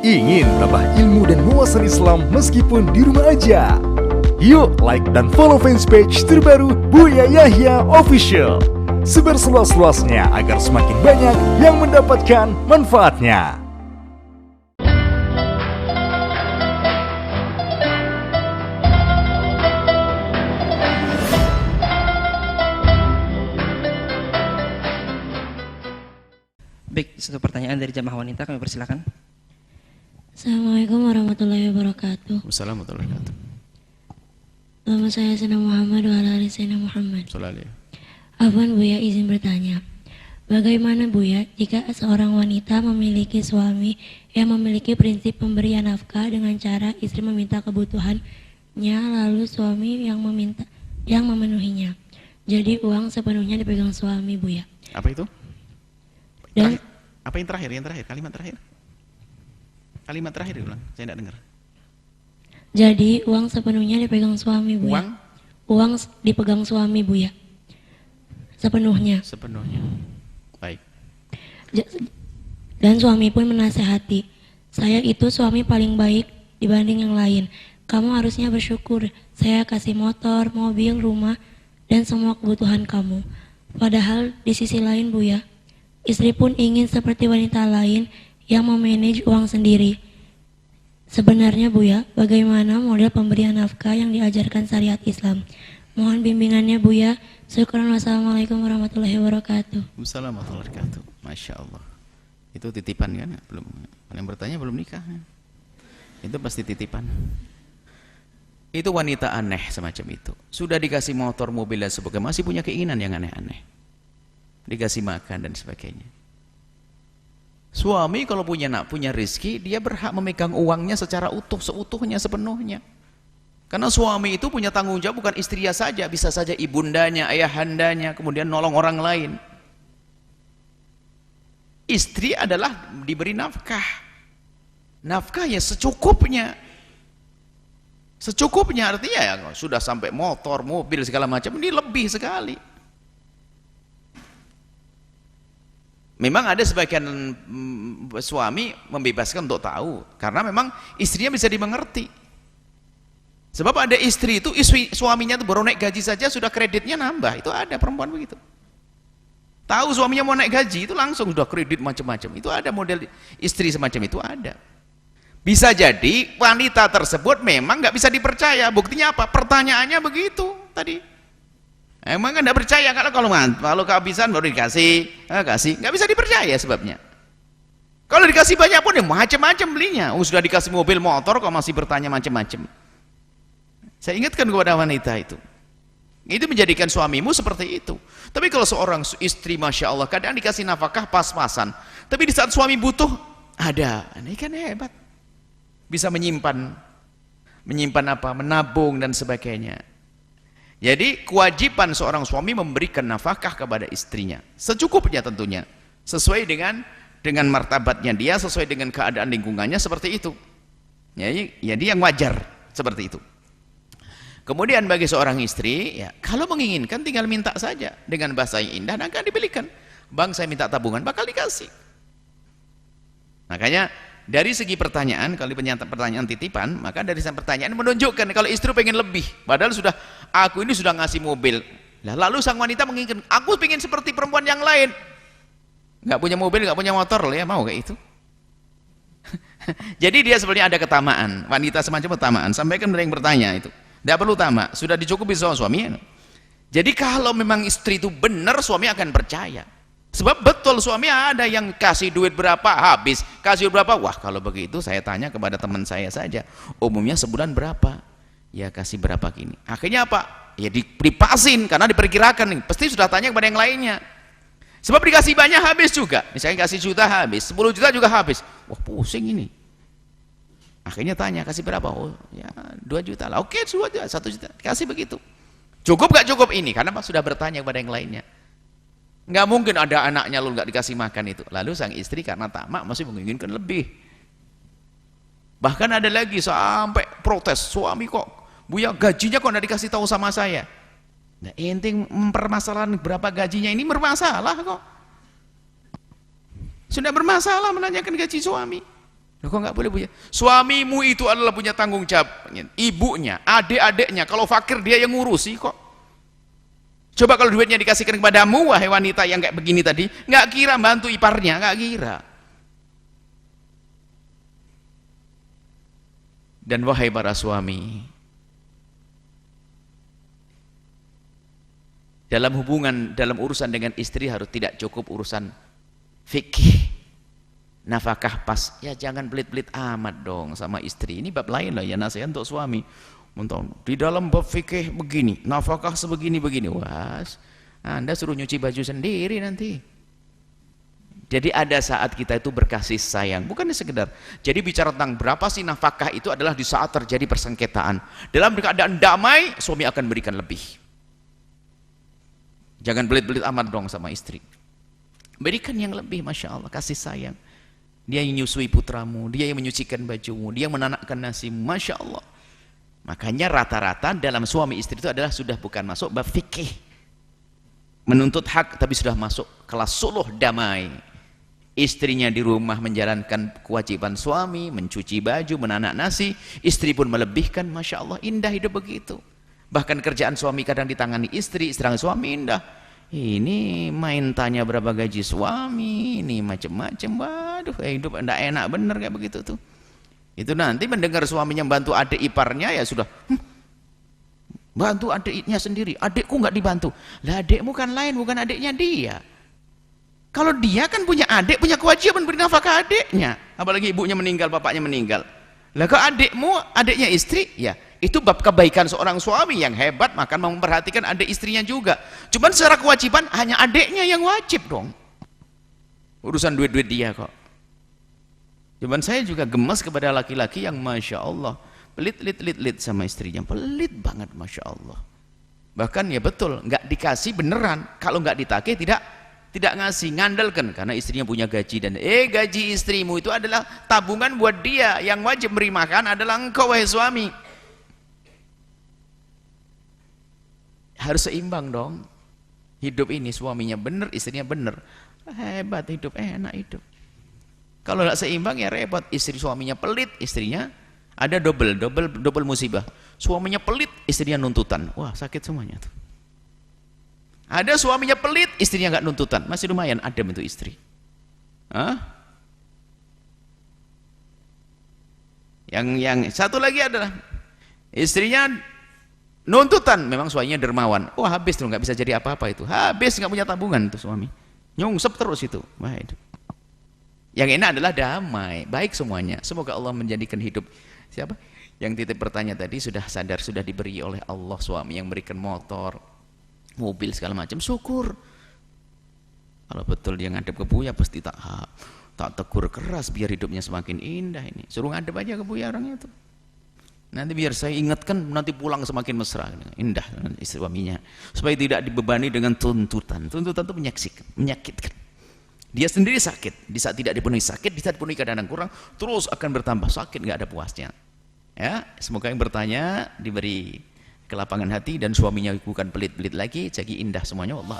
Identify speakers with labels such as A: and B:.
A: Ingin tambah ilmu dan wawasan Islam meskipun di rumah aja? Yuk like dan follow fanpage terbaru Buya Yahya Official. Sebar seluas-luasnya agar semakin banyak yang mendapatkan manfaatnya.
B: Baik, satu pertanyaan dari jamaah wanita, kami persilakan.
C: Assalamualaikum warahmatullahi wabarakatuh.
D: Wassalamualaikum warahmatullahi wabarakatuh.
C: Nama saya Sana Muhammad wa ala ali Sayyidina Muhammad.
D: Sallallahu.
C: Afwan Buya, izin bertanya. Bagaimana Buya jika seorang wanita memiliki suami yang memiliki prinsip pemberian nafkah dengan cara istri meminta kebutuhannya lalu suami yang memenuhinya. Jadi uang sepenuhnya dipegang suami Buya.
D: Apa itu?
C: Dan
D: Apa yang terakhir? Kalimat terakhir. Kalimat terakhir ulang. Saya tidak dengar.
C: jadi uang sepenuhnya dipegang suami Buya. Uang dipegang suami Buya. Sepenuhnya.
D: Baik.
C: Dan suami pun menasehati, saya itu suami paling baik dibanding yang lain. Kamu harusnya bersyukur, saya kasih motor, mobil, rumah, dan semua kebutuhan kamu. Padahal di sisi lain Buya, istri pun ingin seperti wanita lain yang memanage uang sendiri. Sebenarnya Buya, bagaimana model pemberian nafkah yang diajarkan syariat Islam? Mohon bimbingannya Buya. Syukran. Wassalamualaikum warahmatullahi wabarakatuh.
D: Wassalamualaikum warahmatullahi wabarakatuh. Masya Allah. Itu titipan kan? Belum. Yang bertanya belum nikah. Itu pasti titipan. Itu wanita aneh semacam itu. Sudah dikasih motor, mobil dan sebagainya, masih punya keinginan yang aneh-aneh. Dikasih makan dan sebagainya. Suami kalau punya rezeki, dia berhak memegang uangnya secara utuh, seutuhnya, sepenuhnya. Karena suami itu punya tanggung jawab bukan istrinya saja, bisa saja ibundanya, ayahandanya, kemudian nolong orang lain. Istri adalah diberi nafkah. Nafkah ya secukupnya. Secukupnya artinya ya sudah sampai motor, mobil segala macam, ini lebih sekali. Memang ada sebagian suami membebaskan untuk tahu, karena memang istrinya bisa dimengerti. Sebab ada istri itu, suaminya itu baru naik gaji saja sudah kreditnya nambah, itu ada perempuan begitu. Tahu suaminya mau naik gaji, itu langsung sudah kredit macam-macam. Itu ada model istri semacam itu ada. Bisa jadi wanita tersebut memang nggak bisa dipercaya. Buktinya apa? Pertanyaannya begitu tadi. Emang kan nggak percaya kalau kehabisan baru dikasih, kasih, nggak bisa dipercaya sebabnya. Kalau dikasih banyak pun ya macam-macam belinya. Sudah dikasih mobil motor kok masih bertanya macam-macam. Saya ingatkan kepada wanita itu menjadikan suamimu seperti itu. Tapi kalau seorang istri masya Allah kadang dikasih nafkah pas-pasan, tapi di saat suami butuh ada, ini kan hebat. Bisa menyimpan apa, menabung dan sebagainya. Jadi kewajiban seorang suami memberikan nafkah kepada istrinya secukupnya tentunya, sesuai dengan martabatnya dia, sesuai dengan keadaan lingkungannya seperti itu. Jadi yang wajar seperti itu. Kemudian bagi seorang istri, ya kalau menginginkan tinggal minta saja dengan bahasa yang indah, dan akan diberikan. Bang, saya minta tabungan, bakal dikasih. Makanya dari segi pertanyaan, kalau pertanyaan titipan, maka dari segi pertanyaan menunjukkan kalau istri pengen lebih, padahal aku ini sudah ngasih mobil. Lalu sang wanita menginginkan, aku pengen seperti perempuan yang lain, nggak punya mobil, nggak punya motor, ya mau kayak itu. Jadi dia sebenarnya ada ketamaan, wanita semacam ketamaan. Sampaikan dari yang bertanya itu, tidak perlu tamak, sudah dicukupi sama suami. Jadi kalau memang istri itu benar, suami akan percaya. Sebab betul suami ada yang kasih duit berapa habis, kasih berapa, wah kalau begitu saya tanya kepada teman saya saja, umumnya sebulan berapa, ya kasih berapa gini. Akhirnya apa? Ya dipasin karena diperkirakan nih, pasti sudah tanya kepada yang lainnya. Sebab dikasih banyak habis juga, misalnya kasih juta habis, 10 juta juga habis, wah pusing ini. Akhirnya tanya kasih berapa? Oh ya 2 juta lah, oke 2 juta, 1 juta, kasih begitu. Cukup gak cukup ini? Karena sudah bertanya kepada yang lainnya. Nggak mungkin ada anaknya lalu nggak dikasih makan itu. Lalu sang istri karena tamak masih menginginkan lebih. Bahkan ada lagi sampai protes, suami kok Buya gajinya kok nggak dikasih tahu sama saya. Nah, ente mempermasalahan berapa gajinya ini bermasalah kok. Sudah bermasalah menanyakan gaji suami. Loh, kok nggak boleh punya? Suamimu itu adalah punya tanggung jawab, ibunya, adik-adiknya. Kalau fakir dia yang ngurusi kok. Coba kalau duitnya dikasihkan kepadamu, wahai wanita yang kayak begini tadi, nggak kira bantu iparnya, nggak kira. Dan wahai para suami, dalam hubungan, dalam urusan dengan istri harus tidak cukup urusan fikih, nafkah pas. Ya jangan belit-belit amat dong sama istri. Ini bab lain lah ya, nasihat untuk suami. Di dalam bab fikih begini, nafkah sebegini-begini. Wah, Anda suruh nyuci baju sendiri nanti. Jadi ada saat kita itu berkasih sayang, bukan sekedar. Jadi bicara tentang berapa sih nafkah itu adalah di saat terjadi persengketaan. Dalam keadaan damai, suami akan berikan lebih. Jangan belit-belit amat dong sama istri. Berikan yang lebih, Masya Allah, kasih sayang. Dia yang menyusui putramu, dia yang menyucikan bajumu, dia yang menanakkan nasimu, Masya Allah. Makanya rata-rata dalam suami istri itu adalah sudah bukan masuk bab fikih, menuntut hak, tapi sudah masuk kelas suluh damai. Istrinya di rumah menjalankan kewajiban suami, mencuci baju, menanak nasi, istri pun melebihkan, Masya Allah, indah hidup begitu. Bahkan kerjaan suami kadang ditangani istri, istri suami indah. Ini main tanya berapa gaji suami, ini macam-macam, waduh, hidup enggak enak bener kayak begitu tuh. Itu nanti mendengar suaminya bantu adik iparnya, ya sudah, bantu adiknya sendiri, adikku nggak dibantu. Lah adikmu kan lain, bukan adiknya dia. Kalau dia kan punya adik, punya kewajiban beri nafkah adiknya. Apalagi ibunya meninggal, bapaknya meninggal. Lah kalau adikmu, adiknya istri, ya itu bab kebaikan seorang suami yang hebat, maka memperhatikan adik istrinya juga. Cuman secara kewajiban hanya adiknya yang wajib dong. Urusan duit-duit dia kok. Cuman saya juga gemas kepada laki-laki yang Masya Allah pelit sama istrinya, pelit banget, Masya Allah. Bahkan ya betul, nggak dikasih beneran. Kalau nggak ditagih tidak ngasih, ngandalkan karena istrinya punya gaji, dan gaji istrimu itu adalah tabungan buat dia. Yang wajib beri makan adalah engkau, wahai suami. Harus seimbang dong hidup ini, suaminya bener, istrinya bener, hebat hidup, enak hidup. Kalau nggak seimbang ya repot. Istri suaminya pelit, istrinya ada double musibah. Suaminya pelit, istrinya nuntutan, wah sakit semuanya tuh. Ada suaminya pelit, istrinya nggak nuntutan, masih lumayan adem itu istri. Yang satu lagi adalah istrinya nuntutan, memang suaminya dermawan, wah habis tuh, nggak bisa jadi apa-apa itu, habis, nggak punya tabungan tuh suami, nyungsep terus itu. Wah, itu. Yang enak adalah damai, baik semuanya. Semoga Allah menjadikan hidup siapa yang titip bertanya tadi sudah sadar, sudah diberi oleh Allah suami yang berikan motor, mobil segala macam, syukur. Kalau betul dia ngadep ke Buya pasti tak tegur keras biar hidupnya semakin indah. Ini suruh ngadep aja ke Buya orangnya itu, nanti biar saya ingatkan, nanti pulang semakin mesra, indah istri suaminya, supaya tidak dibebani dengan tuntutan. Tuntutan itu menyakitkan. Dia sendiri sakit, di saat tidak dipenuhi sakit, di saat dipenuhi kadang-kadang kurang, terus akan bertambah sakit, nggak ada puasnya. Ya, semoga yang bertanya diberi kelapangan hati dan suaminya bukan pelit-pelit lagi, jadi indah semuanya. Allah.